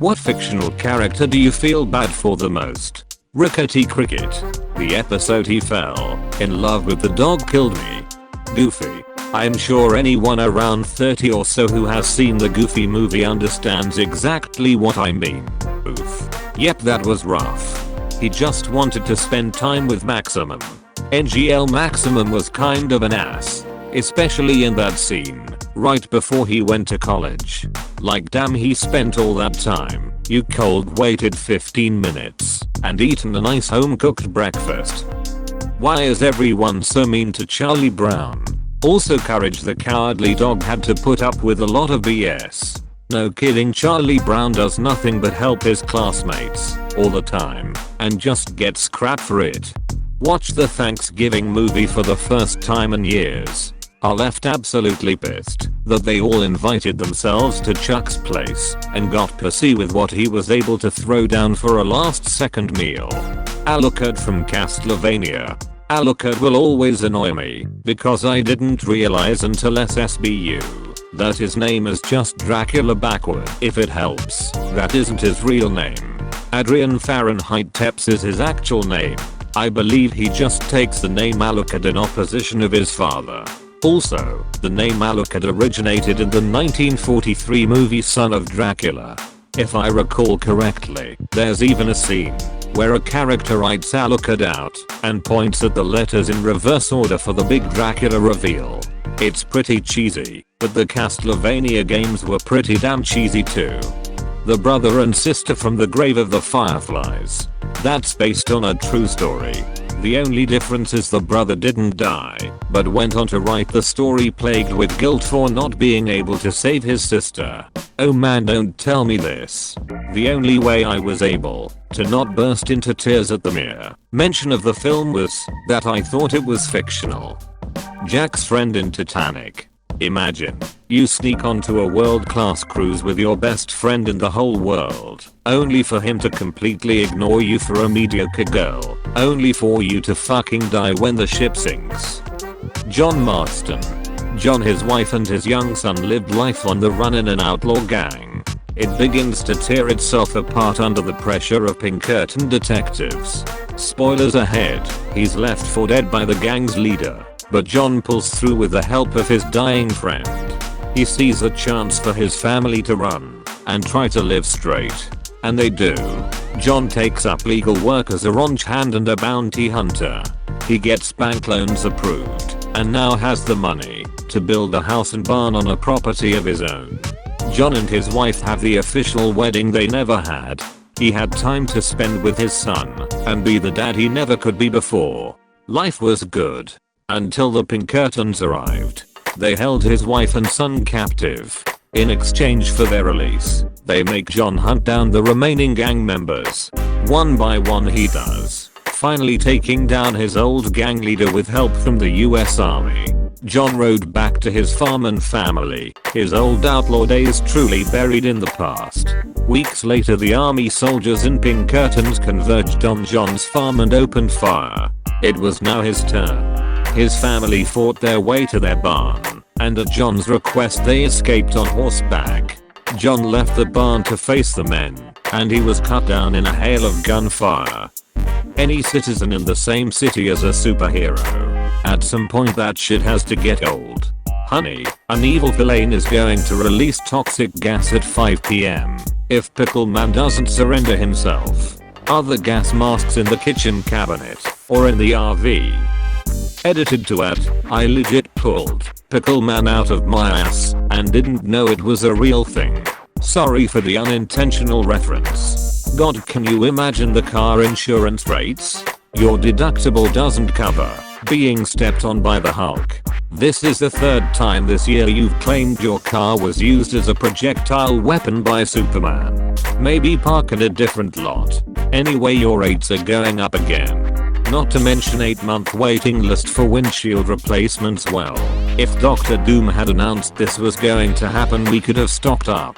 What fictional character do you feel bad for the most? Rickety Cricket. The episode he fell in love with the dog killed me. Goofy. I'm sure anyone around 30 or so who has seen the Goofy movie understands exactly what I mean. Oof. Yep, that was rough. He just wanted to spend time with Maximum. NGL Maximum was kind of an ass. Especially in that scene, right before he went to college. Like damn, he spent all that time, you cold waited 15 minutes, and eaten a nice home cooked breakfast. Why is everyone so mean to Charlie Brown? Also Courage the Cowardly Dog had to put up with a lot of BS. No kidding, Charlie Brown does nothing but help his classmates all the time and just gets crap for it. Watch the Thanksgiving movie for the first time in years. I left absolutely pissed that they all invited themselves to Chuck's place and got pussy with what he was able to throw down for a last second meal. Alucard from Castlevania. Alucard will always annoy me because I didn't realize until SSBU that his name is just Dracula backward. If it helps, that isn't his real name. Adrian Fahrenheit Tepes is his actual name. I believe he just takes the name Alucard in opposition of his father. Also, the name Alucard originated in the 1943 movie Son of Dracula. If I recall correctly, there's even a scene where a character writes Alucard out and points at the letters in reverse order for the big Dracula reveal. It's pretty cheesy, but the Castlevania games were pretty damn cheesy too. The brother and sister from the Grave of the Fireflies. That's based on a true story. The only difference is the brother didn't die, but went on to write the story plagued with guilt for not being able to save his sister. Oh man, don't tell me this. The only way I was able to not burst into tears at the mere mention of the film was that I thought it was fictional. Jack's friend in Titanic. Imagine, you sneak onto a world-class cruise with your best friend in the whole world, only for him to completely ignore you for a mediocre girl, only for you to fucking die when the ship sinks. John Marston. John, his wife and his young son lived life on the run in an outlaw gang. It begins to tear itself apart under the pressure of Pinkerton detectives. Spoilers ahead, he's left for dead by the gang's leader. But John pulls through with the help of his dying friend. He sees a chance for his family to run and try to live straight. And they do. John takes up legal work as a ranch hand and a bounty hunter. He gets bank loans approved and now has the money to build a house and barn on a property of his own. John and his wife have the official wedding they never had. He had time to spend with his son and be the dad he never could be before. Life was good. Until the Pinkertons arrived. They held his wife and son captive. In exchange for their release, they make John hunt down the remaining gang members. One by one he does, finally taking down his old gang leader with help from the US Army. John rode back to his farm and family, his old outlaw days truly buried in the past. Weeks later, the army soldiers and Pinkertons converged on John's farm and opened fire. It was now his turn. His family fought their way to their barn, and at John's request they escaped on horseback. John left the barn to face the men, and he was cut down in a hail of gunfire. Any citizen in the same city as a superhero. At some point that shit has to get old. Honey, an evil villain is going to release toxic gas at 5 PM. If Pickle Man doesn't surrender himself. Are the gas masks in the kitchen cabinet, or in the RV? Edited to at, I legit pulled Pickle Man out of my ass and didn't know it was a real thing. Sorry for the unintentional reference. God, can you imagine the car insurance rates? Your deductible doesn't cover being stepped on by the Hulk. This is the third time this year you've claimed your car was used as a projectile weapon by Superman. Maybe park in a different lot. Anyway, your rates are going up again. Not to mention 8-month waiting list for windshield replacements. Well, if Dr. Doom had announced this was going to happen, we could have stocked up.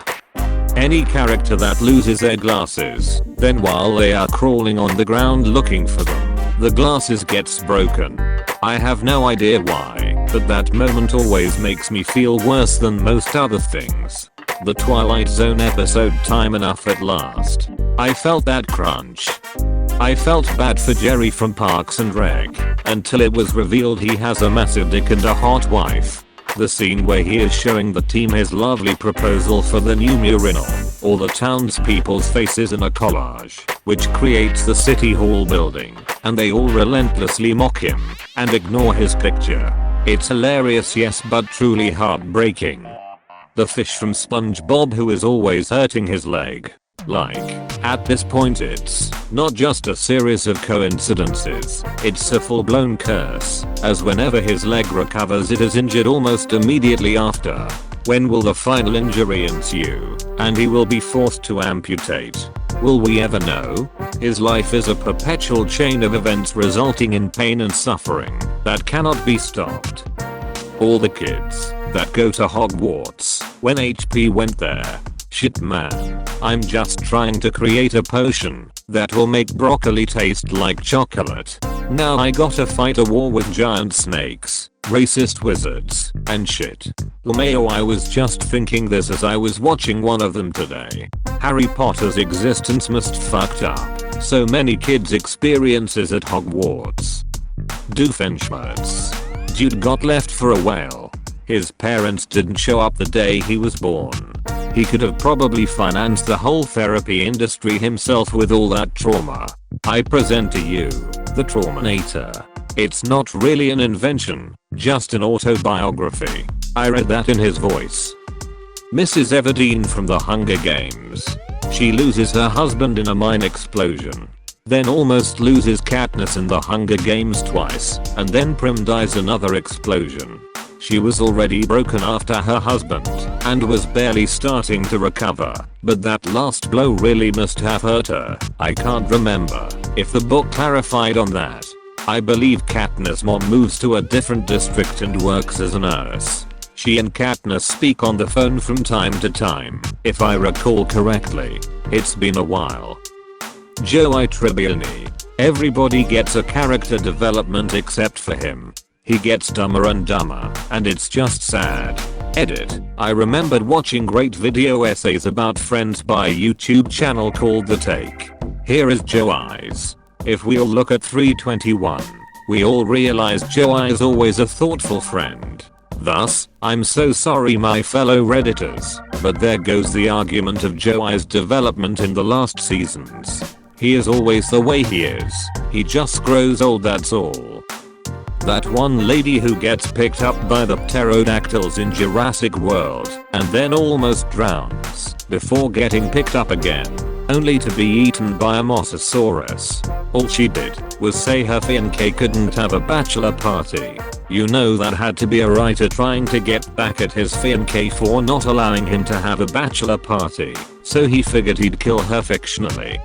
Any character that loses their glasses, then while they are crawling on the ground looking for them, the glasses gets broken. I have no idea why, but that moment always makes me feel worse than most other things. The Twilight Zone episode Time Enough at Last. I felt that crunch. I felt bad for Jerry from Parks and Rec, until it was revealed he has a massive dick and a hot wife. The scene where he is showing the team his lovely proposal for the new urinal, all the townspeople's faces in a collage, which creates the city hall building, and they all relentlessly mock him and ignore his picture. It's hilarious, yes, but truly heartbreaking. The fish from SpongeBob who is always hurting his leg. Like, at this point it's not just a series of coincidences, it's a full-blown curse, as whenever his leg recovers it is injured almost immediately after. When will the final injury ensue, and he will be forced to amputate? Will we ever know? His life is a perpetual chain of events resulting in pain and suffering that cannot be stopped. All the kids that go to Hogwarts when HP went there. Shit man, I'm just trying to create a potion that will make broccoli taste like chocolate. Now I gotta fight a war with giant snakes, racist wizards, and shit. LMAO, I was just thinking this as I was watching one of them today. Harry Potter's existence must fucked up so many kids' experiences at Hogwarts. Doofenshmirtz. Dude got left for a whale. His parents didn't show up the day he was born. He could have probably financed the whole therapy industry himself with all that trauma. I present to you, the Trauminator. It's not really an invention, just an autobiography. I read that in his voice. Mrs. Everdeen from the Hunger Games. She loses her husband in a mine explosion. Then almost loses Katniss in the Hunger Games twice, and then Prim dies another explosion. She was already broken after her husband, and was barely starting to recover, but that last blow really must have hurt her. I can't remember if the book clarified on that. I believe Katniss' mom moves to a different district and works as a nurse. She and Katniss speak on the phone from time to time, if I recall correctly. It's been a while. Joey Tribbiani. Everybody gets a character development except for him. He gets dumber and dumber, and it's just sad. Edit. I remembered watching great video essays about Friends by a YouTube channel called The Take. Here is Joey's. If we'll look at 321, we all realize Joey is always a thoughtful friend. Thus, I'm so sorry my fellow redditors, but there goes the argument of Joey's development in the last seasons. He is always the way he is. He just grows old, that's all. That one lady who gets picked up by the pterodactyls in Jurassic World and then almost drowns before getting picked up again, only to be eaten by a mosasaurus. All she did was say her fiancé couldn't have a bachelor party. You know that had to be a writer trying to get back at his fiancé for not allowing him to have a bachelor party, so he figured he'd kill her fictionally.